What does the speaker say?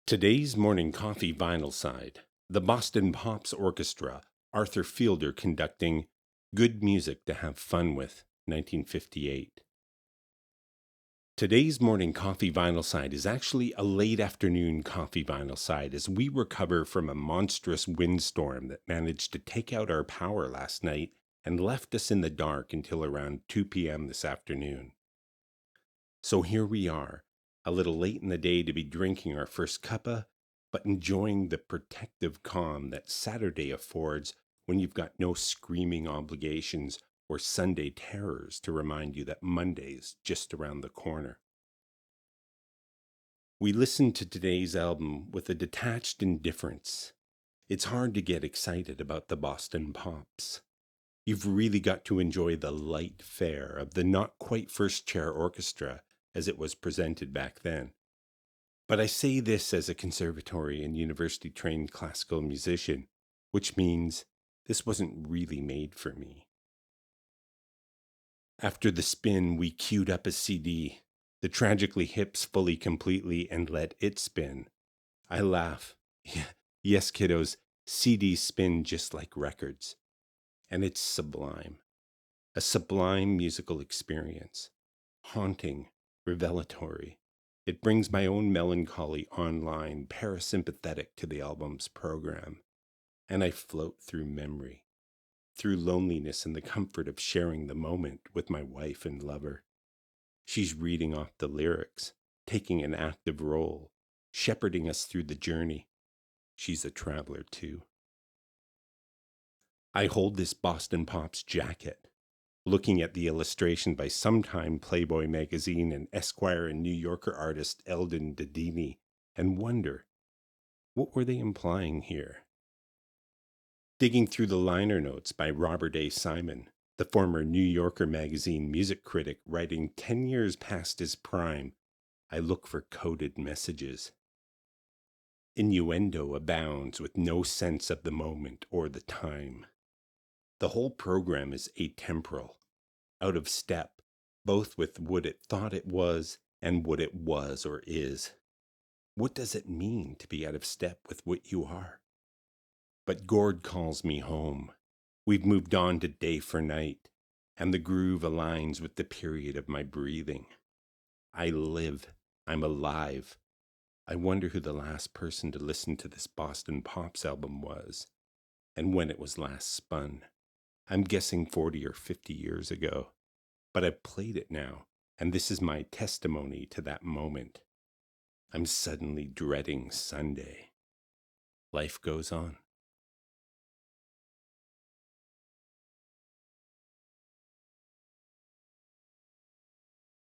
Today's morning coffee vinyl side, the Boston Pops Orchestra, Arthur Fielder conducting Good Music to Have Fun With, 1958. Today's morning coffee vinyl side is actually a late afternoon coffee vinyl side as we recover from a monstrous windstorm that managed to take out our power last night and left us in the dark until around 2 p.m. this afternoon. So here we are, a little late in the day to be drinking our first cuppa, but enjoying the protective calm that Saturday affords when you've got no screaming obligations or Sunday terrors to remind you that Monday's just around the corner. We listened to today's album with a detached indifference. It's hard to get excited about the Boston Pops. You've really got to enjoy the light fare of the not quite first chair orchestra as it was presented back then. But I say this as a conservatory and university trained classical musician, which means this wasn't really made for me. After the spin, we queued up a CD, the Tragically Hips Fully Completely, and let it spin. I laugh. Yes, kiddos, CDs spin just like records. And it's sublime. A sublime musical experience. Haunting, revelatory. It brings my own melancholy online, parasympathetic to the album's program, and I float through memory, through loneliness and the comfort of sharing the moment with my wife and lover. She's reading off the lyrics, taking an active role, shepherding us through the journey. She's a traveler too. I hold this Boston Pops jacket, looking at the illustration by sometime Playboy magazine and Esquire and New Yorker artist Eldon Dedini, and wonder, what were they implying here? Digging through the liner notes by Robert A. Simon, the former New Yorker magazine music critic writing 10 years past his prime, I look for coded messages. Innuendo abounds with no sense of the moment or the time. The whole program is atemporal, out of step, both with what it thought it was and what it was or is. What does it mean to be out of step with what you are? But Gord calls me home. We've moved on to day for night, and the groove aligns with the period of my breathing. I live. I'm alive. I wonder who the last person to listen to this Boston Pops album was, and when it was last spun. I'm guessing 40 or 50 years ago. But I've played it now, and this is my testimony to that moment. I'm suddenly dreading Sunday. Life goes on.